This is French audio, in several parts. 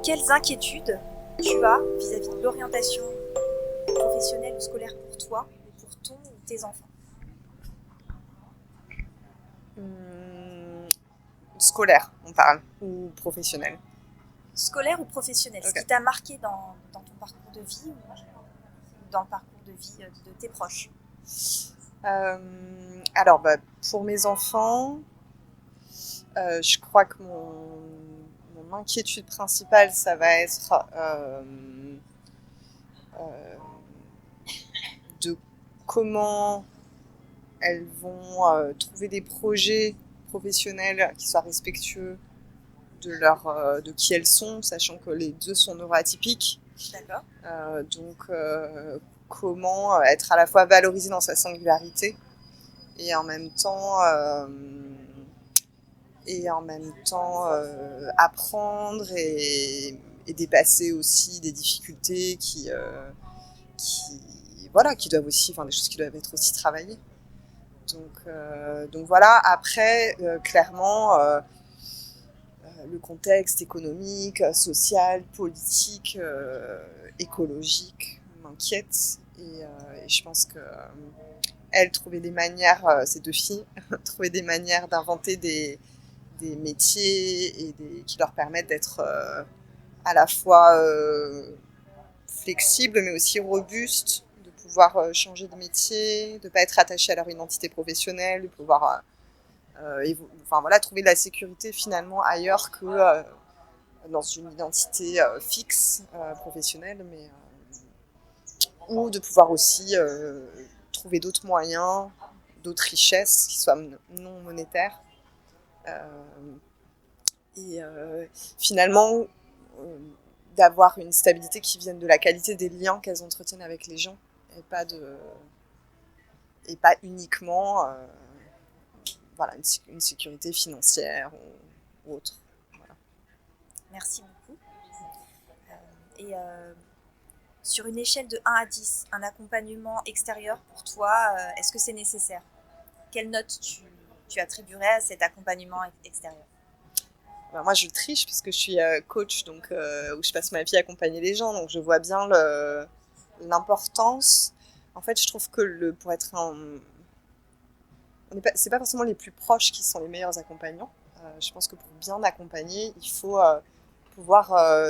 Quelles inquiétudes tu as vis-à-vis de l'orientation professionnelle ou scolaire pour toi, ou pour ton ou tes enfants? Hum, Scolaire, on parle, ou professionnel. Scolaire ou professionnelle, ce Ok. qui t'a marqué dans ton parcours de vie ou dans le parcours de vie de tes proches? Alors, pour mes enfants, je crois que mon inquiétude principale, ça va être euh, de comment elles vont trouver des projets professionnels qui soient respectueux de qui elles sont, sachant que les deux sont neuroatypiques. D'accord. Donc, comment être à la fois valorisé dans sa singularité et en même temps, apprendre et dépasser aussi des difficultés qui doivent aussi, enfin des choses qui doivent être aussi travaillées. Donc voilà. Après, clairement, le contexte économique, social, politique, écologique m'inquiète. Et je pense que elles trouvaient des manières, ces deux filles, trouvaient des manières d'inventer des métiers qui leur permettent d'être à la fois flexibles mais aussi robustes, de pouvoir changer de métier, de ne pas être attachées à leur identité professionnelle, de pouvoir enfin, voilà, trouver de la sécurité finalement ailleurs que dans une identité fixe professionnelle, mais ou de pouvoir aussi trouver d'autres moyens, d'autres richesses qui soient non monétaires. Euh, et finalement, euh, d'avoir une stabilité qui vienne de la qualité des liens qu'elles entretiennent avec les gens et pas uniquement voilà, une sécurité financière ou autre. Voilà. Merci beaucoup. Et sur une échelle de 1 à 10, un accompagnement extérieur pour toi, est-ce que c'est nécessaire? Quelle note tu attribuerais à cet accompagnement extérieur? Ben, moi, je triche puisque je suis coach, donc où je passe ma vie à accompagner les gens, donc je vois bien l'importance. En fait, je trouve que pour être c'est pas forcément les plus proches qui sont les meilleurs accompagnants. Je pense que pour bien accompagner, il faut pouvoir,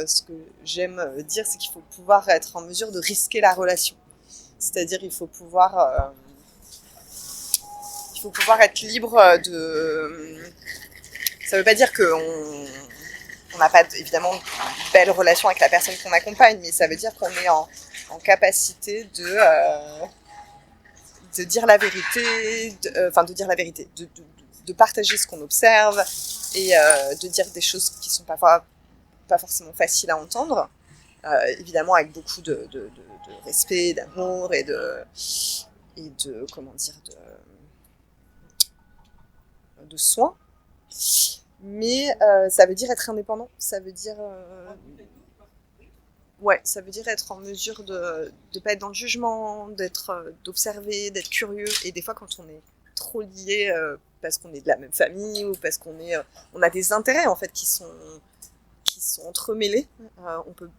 ce que j'aime dire, c'est qu'il faut pouvoir être en mesure de risquer la relation. C'est-à-dire, il faut pouvoir être libre ça veut pas dire on n'a pas évidemment de belles relations avec la personne qu'on accompagne, mais ça veut dire qu'on est en capacité de dire la vérité, de dire la vérité, de partager ce qu'on observe et de dire des choses qui sont pas forcément faciles à entendre, évidemment avec beaucoup de respect, d'amour et de comment dire de soin. Mais ça veut dire être indépendant, ça veut dire être en mesure de ne pas être dans le jugement, d'observer, d'être curieux. Et des fois, quand on est trop lié parce qu'on est de la même famille ou parce on a des intérêts en fait qui sont entremêlés,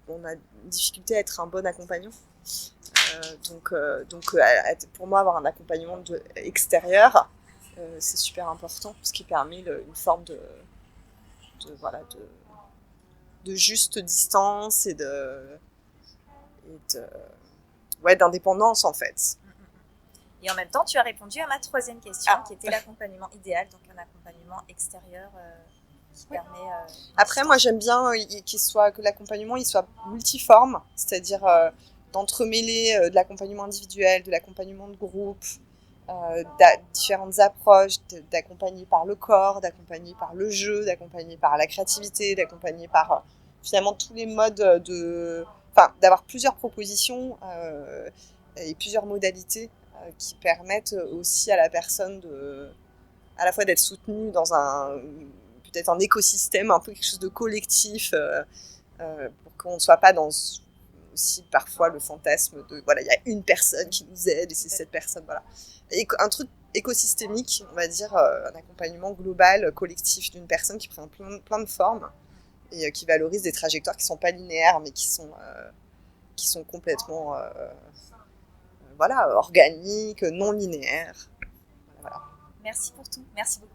on a une difficulté à être un bon accompagnant. Donc, pour moi, avoir un accompagnement extérieur, c'est super important, ce qui permet une forme voilà, de juste distance et ouais, d'indépendance en fait. Et en même temps, tu as répondu à ma troisième question, qui était l'accompagnement idéal, donc un accompagnement extérieur qui permet... Après, moi, j'aime bien que l'accompagnement il soit multiforme, c'est-à-dire d'entremêler de l'accompagnement individuel, de l'accompagnement de groupe, différentes approches, d'accompagner par le corps, d'accompagner par le jeu, d'accompagner par la créativité, d'accompagner par finalement tous les modes enfin, d'avoir plusieurs propositions et plusieurs modalités qui permettent aussi à la personne à la fois d'être soutenue dans peut-être un écosystème, un peu quelque chose de collectif, pour qu'on ne soit pas dans aussi parfois le fantasme de voilà, il y a une personne qui nous aide et c'est cette personne, voilà. Et un truc écosystémique, on va dire, un accompagnement global, collectif d'une personne qui prend plein de formes et qui valorise des trajectoires qui sont pas linéaires, mais qui sont complètement organiques, non linéaires. Voilà. Merci pour tout. Merci beaucoup.